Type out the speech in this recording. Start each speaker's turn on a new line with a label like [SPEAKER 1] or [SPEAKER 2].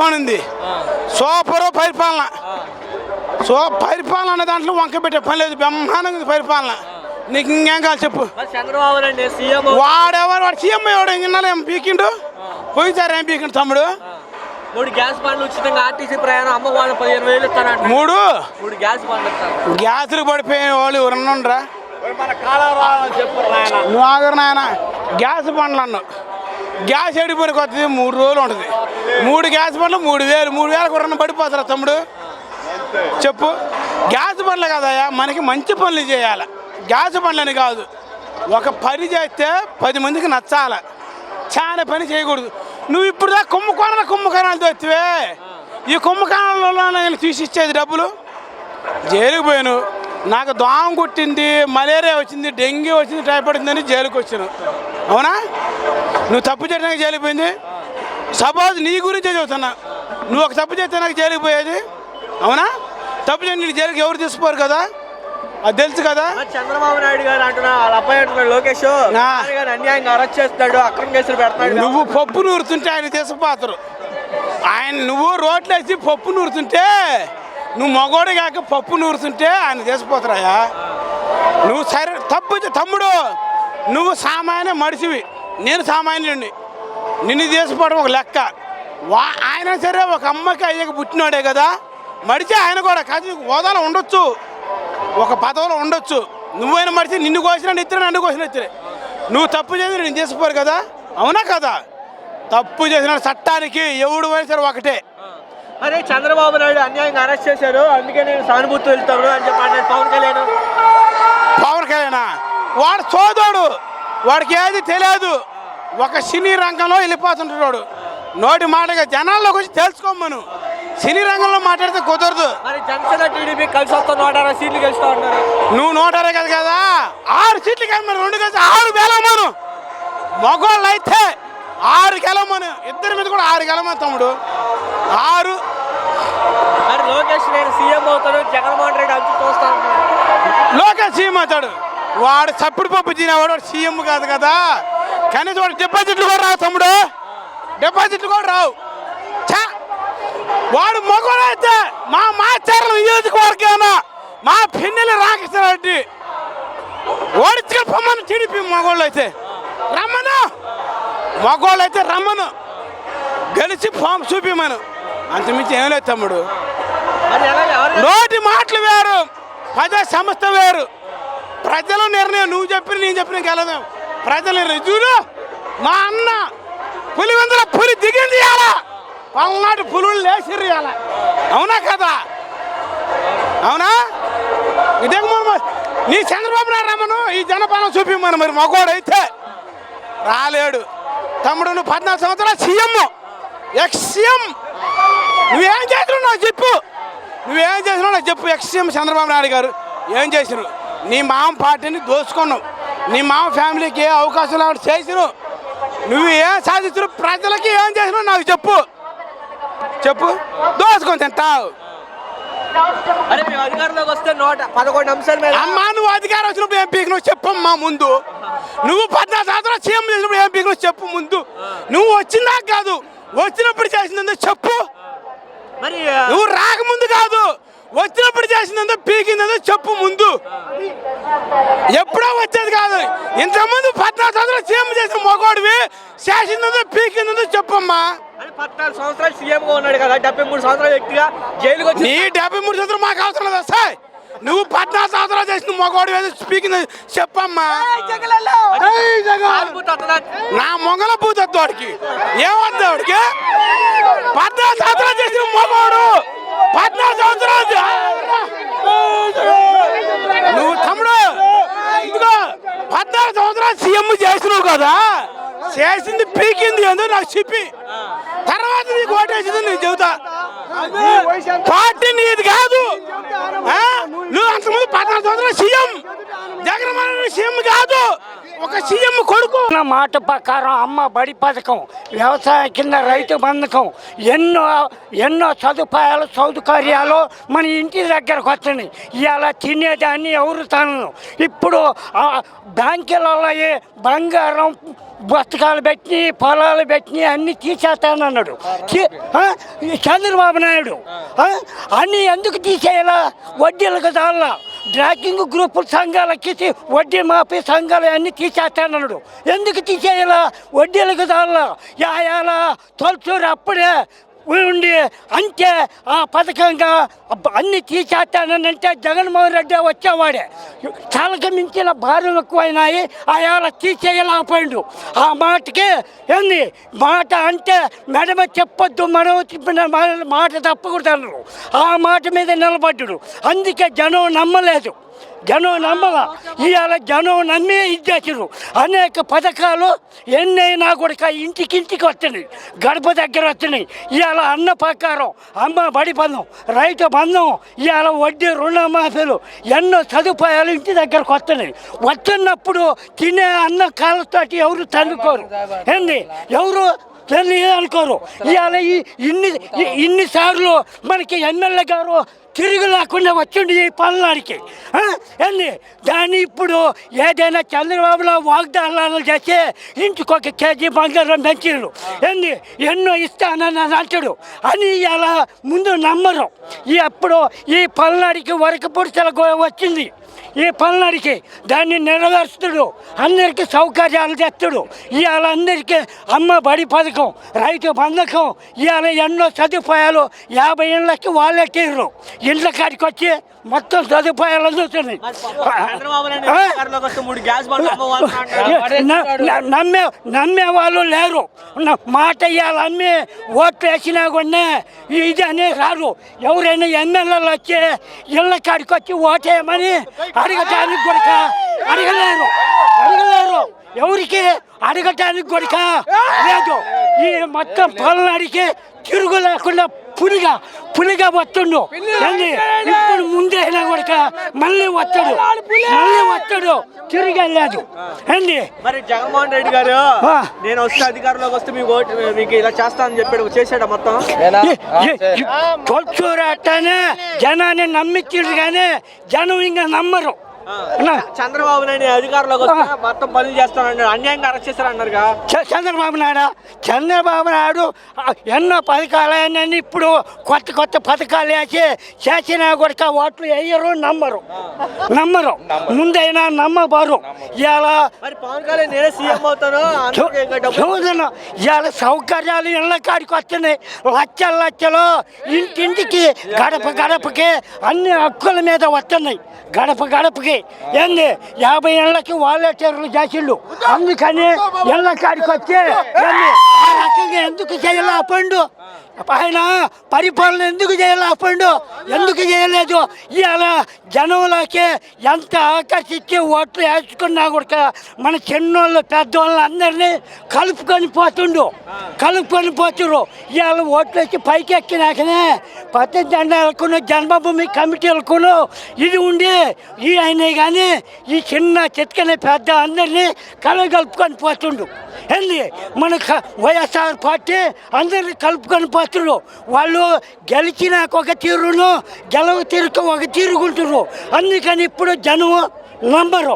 [SPEAKER 1] పరిపాలన సూపర్ పరిపాలన. పరిపాలన అనే దాంట్లో వంక పెట్టే పని లేదు. బ్రహ్మాండంగా పరిపాలన. నీకు ఇంకేం కావాలి చెప్పు. వాడు సీఎం ఎవడు విన్నాలేం పీకిండు పోయిసారు. ఏం పీకిండు తమ్ముడు?
[SPEAKER 2] 3 గ్యాస్ బండ్లు ఉచితంగా ఆర్టీసీ ప్రయాణం అమ్మవాళ్ళు 15,000 ఇస్తారంట.
[SPEAKER 1] 3
[SPEAKER 2] గ్యాస్ బండ్లు ఇస్తారు.
[SPEAKER 1] గ్యాసులు పడిపోయిన వాళ్ళు ఎవరన్నా నువ్వు ఆగరు నాయన. గ్యాస్ బండ్లు అన్నావు. గ్యాస్ ఎడిపోయి కొత్తది 3 రోజులు ఉంటుంది. 3 గ్యాస్ బండ్లు 3,000. 3,000 ఎవరన్నా పడిపోతారా తమ్ముడు చెప్పు? గ్యాస్ బండ్లు కదయ్యా, మనకి మంచి పనులు చేయాలి. గ్యాస్ బండ్లని కాదు. ఒక పని చేస్తే 10 మందికి నచ్చాలి. చాలా పని చేయకూడదు. నువ్వు ఇప్పుడు కుంభకోణాలు తెచ్చివే. ఈ కుంభకోణాలలో నేను తీసిచ్చేది డబ్బులు. జైలుకి పోయాను. నాకు దోమ కుట్టింది, మలేరియా వచ్చింది, డెంగ్యూ వచ్చింది, టైఫాయిడ్ వచ్చిందని జైలుకి వచ్చాను. అవునా? నువ్వు తప్పు చేయడానికి జైలుకి పోయింది. సపోజ్ నీ గురించే చెబుతున్నా. నువ్వు ఒక తప్పు చేస్తే నాకు జైలుకి పోయేది. అవునా? తప్పు చేయండి. నీ జైలుకి ఎవరు తీసుకోరు కదా, అది తెలుసు కదా.
[SPEAKER 2] చంద్రబాబు నాయుడు గారు అంటున్నా, వాళ్ళ అబ్బాయి అంటున్నాడు లోకేష్ అన్యాయంగా అరెస్ట్ చేస్తాడు, అక్రమ కేసులు పెడతాడు.
[SPEAKER 1] నువ్వు పప్పు నూరుతుంటే ఆయన తీసుకుపోతారు. నువ్వు రోడ్లు వేసి పప్పు నూరుతుంటే, నువ్వు మగోడు కాక పప్పు నూరుతుంటే ఆయన తీసుకుపోతారాయా. నువ్వు సరే తప్పు తమ్ముడు. నువ్వు సామాన్య మడిసివి, నేను సామాన్యుడిని. నిన్ను తీసుకుపోవడం ఒక లెక్క. ఆయన సరే ఒక అమ్మకి అయ్యకి పుట్టినాడే కదా, మడిచి ఆయన కూడా కాదు హోదాలో ఉండొచ్చు, ఒక పదవిలో ఉండొచ్చు. నువ్వైనా మడిచి నిన్ను కోసిన ఇద్దరు, నన్ను కోసిన ఇద్దరే. నువ్వు తప్పు చేసి నేను తీసుకుపోరు కదా, అవునా కదా? తప్పు చేసిన చట్టానికి ఎవడు అయినా సరే ఒకటే.
[SPEAKER 2] అరే చంద్రబాబు నాయుడు అన్యాయంగా అరెస్ట్ చేశారు, అందుకే నేను సానుభూతి వెళ్తాను అని చెప్పి పవన్ కళ్యాణ్
[SPEAKER 1] వాడు సోదోడు, వాడికి ఏది తెలియదు. ఒక సినీ రంగంలో వెళ్ళిపోతుంటాడు. నోటి మాటగా జనాల్లోకి వచ్చి తెలుసుకోమను. సినీ రంగంలో మాట్లాడితే కుదరదు.
[SPEAKER 2] జనసేన టీడీపీ కలిసి వస్తా 160 సీట్లు గెలుస్తా ఉన్నారు.
[SPEAKER 1] నువ్వు 160 కదా 6 సీట్లు కానీ 2 కలిసి 6 గెలవమను. మగోళ్ళు అయితే 6 గెలవమను. ఇద్దరి మీద కూడా 6 గెలవమను తమ్ముడు. 6.
[SPEAKER 2] మరి లోకేష్ నేను సీఎం అవుతాడు, జగన్మోహన్ రెడ్డి అంచు చూస్తాను.
[SPEAKER 1] లోకేష్ సీఎం అవుతాడు. వాడు చప్పుడు పప్పు తినేవాడు, వాడు సీఎం కాదు కదా. కనీసం వాడు డిపాజిట్లు కూడా రావు తమ్ముడు. డిపాజిట్లు కూడా రావు. వాడు మగోడు అయితే మా మాచారం నియోజకవర్గాన మా పిన్నెల రాకృష్ణారెడ్డి ఓడించుకొని పొమ్మను. టీడీపీ మగోళ్ళు అయితే రమ్మను, మగోళ్ళు అయితే రమ్మను, గెలిచి ఫామ్ చూపిమను. అంతమించి ఏం లేదు తమ్ముడు. నోటి మాటలు వేరు, ప్రజా సంస్థ వేరు. ప్రజల నిర్ణయం. నువ్వు చెప్పిన నేను చెప్పిన గెలదు. ప్రజల నిర్ణయం. చూడు మా అన్న పులివెందుల పులి దిగింది ఇవాళ, పల్నాటి పులులు లేచిర్రు ఇవాళ. అవునా కదా? అవునా? ఇదే నీ చంద్రబాబు నాయుడు రమ్మను, ఈ జనపాలన చూపిమ్మను. మరి మగోడు అయితే రాలేడు తమ్ముడు. నువ్వు 14 సంవత్సరాలు సీఎం, ఎక్స్ సీఎం. నువ్వేం చేసినావు నాకు చెప్పు. నువ్వేం చేసినావు నాకు చెప్పు. ఎక్స్ సీఎం చంద్రబాబు నాయుడు గారు ఏం చేసినావు? నీ మామ పార్టీని దోచుకున్నావు. నీ మామ ఫ్యామిలీకి ఏ అవకాశం లేకుండా చేసినావు. నువ్వు ఏం సాధించు, ప్రజలకి ఏం చేసినావు నాకు చెప్పు. చెప్పు. దోచుకొని తింటావు.
[SPEAKER 2] అధికారంలోకి వస్తే 111 అంశాల మీద.
[SPEAKER 1] అమ్మా నువ్వు అధికారం వచ్చినప్పుడు ఏం పీకినావు చెప్పమ్మా ముందు. నువ్వు 14 సంవత్సరాలు సీఎం చేసినప్పుడు ఏం పీకినావు చెప్పు ముందు. నువ్వు వచ్చిందాక కాదు, వచ్చినప్పుడు చేసిందో చెప్పు.
[SPEAKER 2] మరి
[SPEAKER 1] నువ్వు రాకముందు కాదు, వచ్చినప్పుడు చేసిందో పీకిందో చెప్పు ముందు. ఎప్పుడో వచ్చేది కాదు. ఇంతకుముందు 14 సంవత్సరాలు సీఎం చేసిన మగవాడివి చేసిందో పీకిందో చెప్పమ్మా.
[SPEAKER 2] 14 సంవత్సరాలు సీఎంగా ఉన్నాడు కదా, 73 సంవత్సరాల వ్యక్తిగా జైలుకి వచ్చి.
[SPEAKER 1] నీ 73 సంవత్సరాలు మాకు అవసరం లేదు సార్. నువ్వు 14 సంవత్సరాలు చేసిన మగవాడు స్పీకింగ్ చెప్పమ్మా. నా మొగల పూతద్దు వాడికి ఏమద్దు. వాడికి 14 సంవత్సరాలు చేసిన మగవాడు 14 సంవత్సరాలు. నువ్వు తమ్ముడు ఇదిగో 14 సంవత్సరాలు సీఎం చేసినావు కదా, చేసింది పీకింది ఎందుకు నాకు చెప్పి తర్వాత నీకు ఓటేసింది నేను చెబుతా. పార్టీ నీది కాదు. నువ్వు అంతకుముందు 14 సంవత్సరాలు సీఎం, జగన్మోహన్ రెడ్డి సీఎం కాదు. ఒక సీఎం కొడుకు
[SPEAKER 3] నా మాట ప్రకారం అమ్మ బడి పథకం, వ్యవసాయ కింద రైతు బంధకం, ఎన్నో సదుపాయాలు సౌకర్యాలు మన ఇంటి దగ్గరకు వస్తున్నాయి. ఇవాళ తినేదాన్ని ఎవరు తనను. ఇప్పుడు బ్యాంకులలో బంగారం పుస్తకాలు పెట్టి పొలాలు పెట్టి అన్నీ తీసేస్తానన్నాడు చంద్రబాబు నాయుడు. అన్నీ ఎందుకు తీసేయాలా? వడ్డీలకు దాల్లా డ్రాకింగ్ గ్రూపుల సంఘాలకి వడ్డీ మాఫీ సంఘాలు అన్నీ తీసేస్తానన్నాడు. ఎందుకు తీసేయాలా? వడ్డీలకు దాల్లా యాయాల తొలచూరు అప్పుడే ఉండి అంతే ఆ పథకంగా అన్ని తీసేస్తానంటే జగన్మోహన్ రెడ్డి వచ్చేవాడే. చాలక మించిన భారం ఎక్కువైనాయి, ఆయన తీసేయలేకపోయిండు. ఆ మాటకి ఏంది మాట అంటే మెడమ చెప్పొద్దు, మనం చెప్పిన మాట తప్పకూడదు అన్నారు. ఆ మాట మీద నిలబడ్డాడు. అందుకే జనం నమ్మలేదు. జనం నమ్మల. ఇవాళ జనం నమ్మి ఇచ్చేసారు. అనేక పథకాలు ఎన్నైనా కూడా ఇంటికి వస్తున్నాయి, గడప దగ్గర వస్తున్నాయి. ఇవాళ అన్న ప్రకారం అమ్మ బడి బంధం, రైతు బంధం, ఇవాళ వడ్డీ రుణమాఫీలు, ఎన్నో సదుపాయాలు ఇంటి దగ్గరకు వస్తున్నాయి. వస్తున్నప్పుడు తినే అన్న కాళ్ళతోటి ఎవరు తండుకోరు. ఏంది ఎవరు అనుకోరు. ఇవాళ ఇన్నిసార్లు మనకి ఎమ్మెల్యే గారు తిరిగి లేకుండా వచ్చిండు ఈ పల్నాడికి. ఏంది దాన్ని ఇప్పుడు ఏదైనా చంద్రబాబులో వాగ్దానాలు చేసి ఇంటికి 1 కేజీ బంగారం పెంచాడు. ఏంది ఎన్నో ఇస్తానని అంటాడు అని ఇలా ముందు నమ్మరు. అప్పుడు ఈ పల్నాడికి వరకు పురుషులకు వచ్చింది. ఈ పల్నాడికి దాన్ని నెరవేరుస్తాడు, అందరికీ సౌకర్యాలు తెస్తాడు. ఇవాళ అందరికీ అమ్మ బడి పథకం, రైతు బంధకం, ఇవాళ ఎన్నో సదుపాయాలు 50 ఏళ్ళకి వాళ్ళే తీరు ఇండ్ల కాడికి వచ్చి మొత్తం సదుపాయాలు అందుతున్నాయి. నమ్మే వాళ్ళు లేరు. మాట ఇవ్వాలి అమ్మి ఓట్లు వేసినా కూడా ఇది అని రారు. ఎవరైనా ఎమ్మెల్యేలు వచ్చి ఇళ్ళ కాడికి వచ్చి ఓటేయమని అడగటానికి కూడా అడగలేరు. ఎవరికి అడగటానికి కూడా లేదు. ఈ మొత్తం పల్నాడికి తిరుగు లేకుండా పులిగా వస్తుండు. ఇప్పుడు ముందైనా కూడా మళ్ళీ వస్తాడు తిరిగలేదు. ఏంది
[SPEAKER 2] మరి జగన్మోహన్ రెడ్డి గారు నేను వస్తే అధికారంలోకి వస్తే మీకు ఇలా చేస్తానని చెప్పాడు, చేసాడా మొత్తం?
[SPEAKER 3] తొలచూరట్టనే జనాన్ని నమ్మించాడు కానీ జనం ఇంకా నమ్మరు.
[SPEAKER 2] చంద్రబాబు నాయుడు అధికారంలోకి వస్తే మొత్తం పనులు చేస్తానన్నాడు, అన్యాయంగా అరెస్ట్ చేశారన్నారుగా
[SPEAKER 3] చంద్రబాబు నాయుడు ఎన్నో పథకాలు ఇప్పుడు కొత్త పథకాలు వేసి చేసినా కూడా ఓట్లు వేయరు, నమ్మరు. ముందైనా నమ్మబారు. ఇలా
[SPEAKER 2] మరి పవన్ కళ్యాణ్ నేనే సీఎం అవుతాను
[SPEAKER 3] ఇవాళ సౌకర్యాలు ఇళ్ళ కాడికి వస్తున్నాయి. లక్షలు ఇంటింటికి గడపకి అన్ని హక్కుల మీద వస్తున్నాయి. గడపకి ఏంది 50 ఏళ్ళకి వాలంటీర్లు చేసిండు. అందుకని ఇళ్ళ కాడికి వచ్చి ఆ రకంగా ఎందుకు చేయలేకపోయిండు? ఆయన పరిపాలన ఎందుకు చేయలేదు? ఇవాళ జనంలోకి ఎంత ఆకర్షించి ఓట్లు వేసుకున్నా కూడా మన చిన్నోళ్ళు పెద్దోళ్ళు అందరినీ కలుపుకొని పోతున్నారు. ఇవాళ ఓట్లు వచ్చి పైకి ఎక్కినాకనే పత్తి జెండాలకు జన్మభూమి కమిటీలకు ఇది ఉండి ఈ అయినా కానీ ఈ చిన్న చిత్కని పెద్ద అందరినీ కలుపుకొని పోతుండు. ఏంది మన వైఎస్ఆర్ పార్టీ అందరినీ కలుపుకొని పోతున్నారు. వాళ్ళు గెలిచినాక ఒక తీరును, గెలవ తీరుకు ఒక తీరుగుంటున్నారు. అందుకని ఇప్పుడు జనం నమ్మరు.